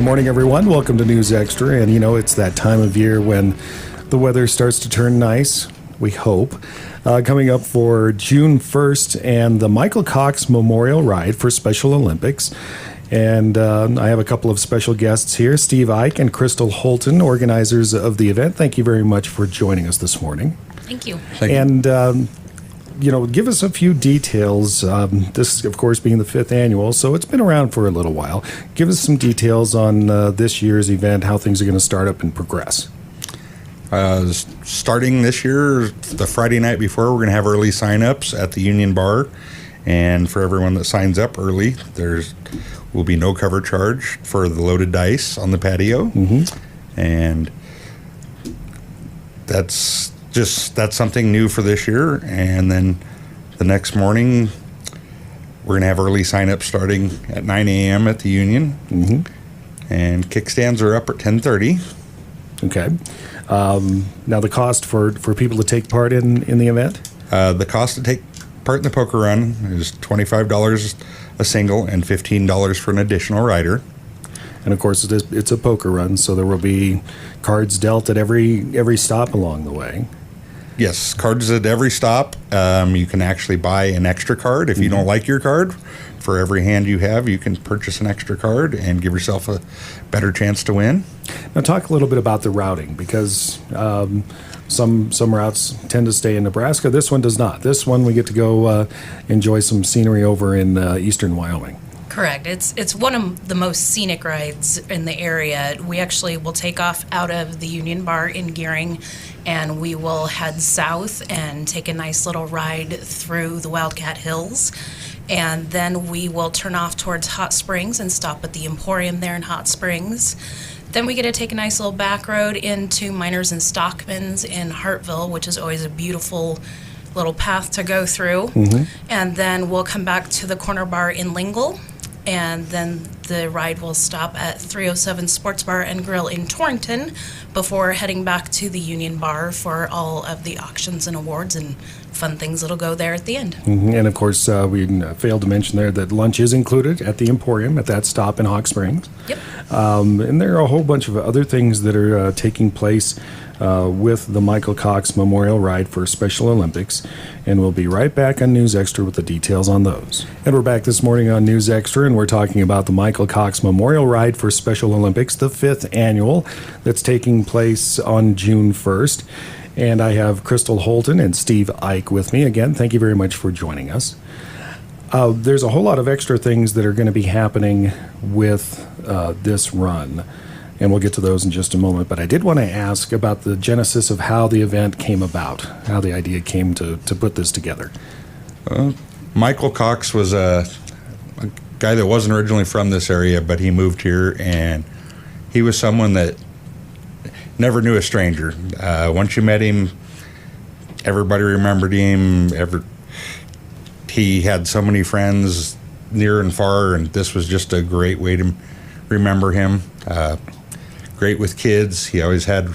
morning, everyone. Welcome to News Extra. And, it's that time of year when the weather starts to turn nice, we hope. Coming up for June 1st and the Michael Cox Memorial Ride for Special Olympics. And I have a couple of special guests here, Steve Eich and Krystal Holten, organizers of the event. Thank you very much for joining us this morning. Thank you. And, give us a few details. This, of course, being the 5th annual, so it's been around for a little while. Give us some details on this year's event, how things are going to start up and progress. Starting this year, the Friday night before, we're going to have early sign-ups at the Union Bar. And for everyone that signs up early, there will be no cover charge for the loaded dice on the patio. Mm-hmm. And that's something new for this year. And then the next morning, we're going to have early sign-up starting at 9 a.m. at the Union. Mm-hmm. And kickstands are up at 10:30. Okay. Now, the cost for people to take part in the event? The cost to take part in the poker run is $25 a single and $15 for an additional rider. And, of course, it's a poker run, so there will be cards dealt at every stop along the way. Yes, cards at every stop. You can actually buy an extra card if you don't like your card. For every hand you have, you can purchase an extra card and give yourself a better chance to win. Now, talk a little bit about the routing, because some routes tend to stay in Nebraska. This one does not. This one, we get to go enjoy some scenery over in eastern Wyoming. Correct. It's one of the most scenic rides in the area. We actually will take off out of the Union Bar in Gering, and we will head south and take a nice little ride through the Wildcat Hills. And then we will turn off towards Hot Springs and stop at the Emporium there in Hot Springs. Then we get to take a nice little back road into Miners and Stockman's in Hartville, which is always a beautiful little path to go through. Mm-hmm. And then we'll come back to the corner bar in Lingle. And then the ride will stop at 307 Sports Bar and Grill in Torrington before heading back to the Union Bar for all of the auctions and awards and fun things that'll go there at the end. Mm-hmm. And, of course, we failed to mention there that lunch is included at the Emporium at that stop in Hot Springs. Yep. And there are a whole bunch of other things that are taking place with the Michael Cox Memorial Ride for Special Olympics, and we'll be right back on News Extra with the details on those. And we're back this morning on News Extra, and we're talking about the Michael Cox Memorial Ride for Special Olympics, the 5th annual, that's taking place on June 1st. And I have Krystal Holten and Steve Eich with me. Again, thank you very much for joining us. There's a whole lot of extra things that are going to be happening with this run, and we'll get to those in just a moment. But I did want to ask about the genesis of how the event came about, how the idea came to put this together. Michael Cox was a guy that wasn't originally from this area, but he moved here, and he was someone that never knew a stranger. Once you met him, everybody remembered him. He had so many friends near and far, and this was just a great way to remember him. Great with kids. He always had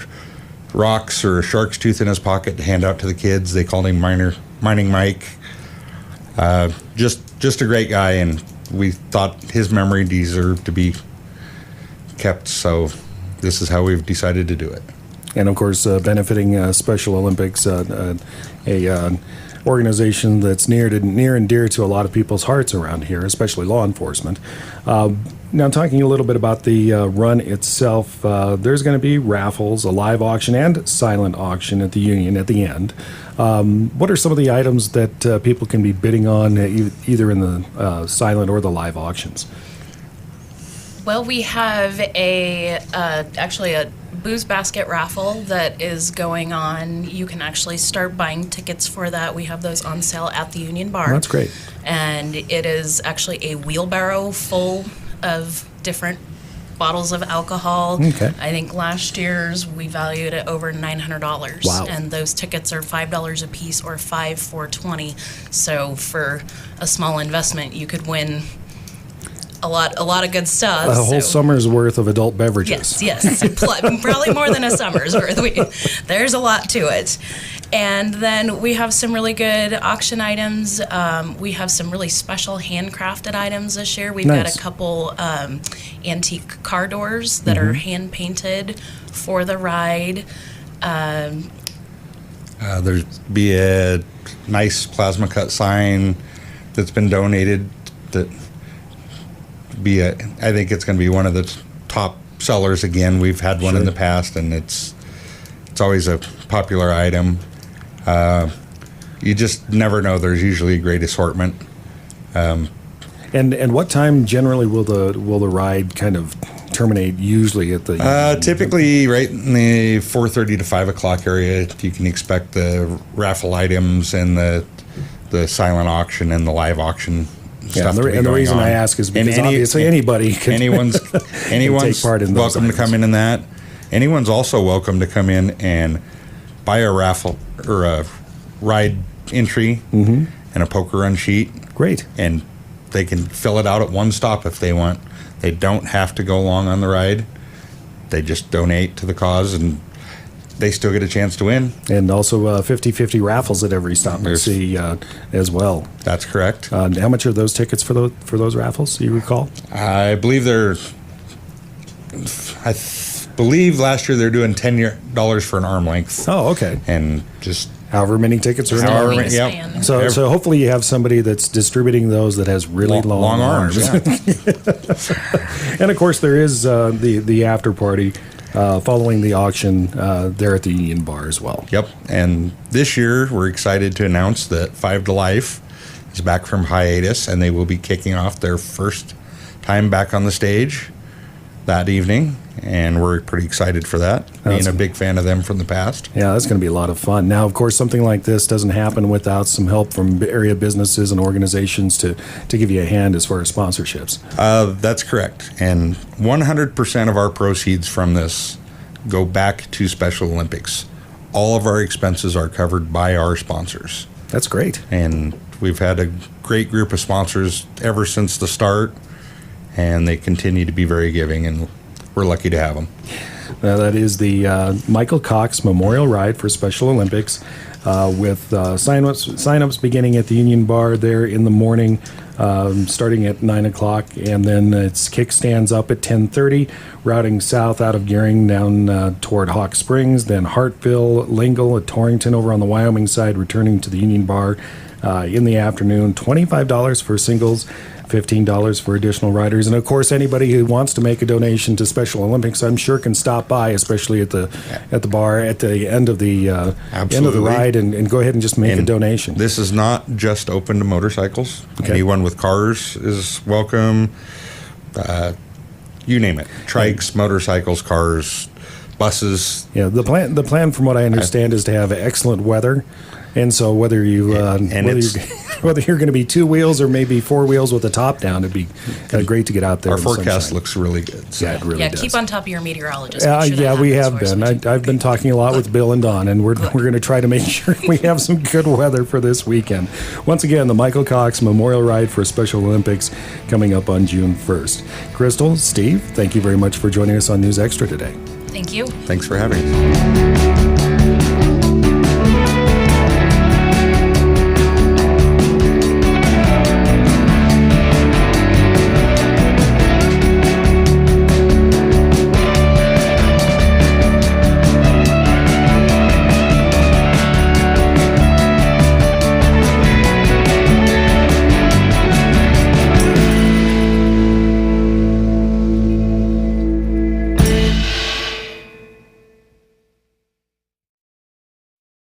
rocks or a shark's tooth in his pocket to hand out to the kids. They called him Mining Mike. Just a great guy, and we thought his memory deserved to be kept, so this is how we've decided to do it. And, of course, benefiting Special Olympics, a organization that's near and dear to a lot of people's hearts around here, especially law enforcement. Now, talking a little bit about the run itself, there's going to be raffles, a live auction, and silent auction at the Union at the end. What are some of the items that people can be bidding on either in the silent or the live auctions? Well, we have actually a booze basket raffle that is going on. You can actually start buying tickets for that. We have those on sale at the Union Bar. Oh, that's great. And it is actually a wheelbarrow full of different bottles of alcohol. Okay. I think last year's we valued it over $900. Wow. And those tickets are $5 a piece or $5 for $20. So for a small investment, you could win a lot of good stuff. A whole summer's worth of adult beverages. Yes. Probably more than a summer's worth. There's a lot to it. And then we have some really good auction items. We have some really special handcrafted items this year. We've got Nice. a couple antique car doors that are hand painted for the ride. There'd be a nice plasma cut sign that's been donated. I think it's going to be one of the top sellers again. We've had one in the past, and it's always a popular item. You just never know. There's usually a great assortment. And what time generally will the ride kind of terminate? Usually at the Typically, right in the 4:30 to 5 o'clock area, you can expect the raffle items and the silent auction and the live auction stuff. And the reason I ask is because obviously anybody can anyone's take part in those welcome to come in that. Anyone's also welcome to come in and buy a raffle or a ride entry and a poker run sheet. Great. And they can fill it out at one stop if they want. They don't have to go along on the ride. They just donate to the cause, and they still get a chance to win. And also 50-50 raffles at every stop and see as well. That's correct. How much are those tickets for those raffles? Do you recall? I believe believe last year they're doing $10 for an arm length. Oh, okay. And just however many tickets are in however there. many, yep. So hopefully you have somebody that's distributing those that has really long arms. Yeah. And of course there is the after party following the auction there at the Union Bar as well. Yep. And this year we're excited to announce that 5 to Life is back from hiatus, and they will be kicking off their first time back on the stage that evening, and we're pretty excited for that, being a big fan of them from the past. Yeah, that's going to be a lot of fun. Now, of course, something like this doesn't happen without some help from area businesses and organizations to give you a hand as far as sponsorships. That's correct. And 100% of our proceeds from this go back to Special Olympics. All of our expenses are covered by our sponsors. That's great. And we've had a great group of sponsors ever since the start, and they continue to be very giving, and we're lucky to have them. That is the Michael Cox Memorial Ride for Special Olympics, with sign-ups beginning at the Union Bar there in the morning, starting at 9 o'clock, and then it's kickstands up at 10:30, routing south out of Gering down toward Hawk Springs, then Hartville, Lingle, at Torrington over on the Wyoming side, returning to the Union Bar in the afternoon. $25 for singles, $15 for additional riders, and of course anybody who wants to make a donation to Special Olympics, I'm sure, can stop by, especially at the bar at the end of the ride, and go ahead and just make a donation. This is not just open to motorcycles. Okay. Anyone with cars is welcome. You name it: trikes, motorcycles, cars, buses. Yeah, the plan, from what I understand, is to have excellent weather. And so whether you're going to be two wheels or maybe four wheels with the top down, it'd be great to get out there. Our forecast looks really good. So. Yeah, it really does. Keep on top of your meteorologist. We have been. I've been talking a lot with Bill and Don, and we're going to try to make sure we have some good weather for this weekend. Once again, the Michael Cox Memorial Ride for Special Olympics coming up on June 1st. Krystal, Steve, thank you very much for joining us on News Extra today. Thank you. Thanks for having us.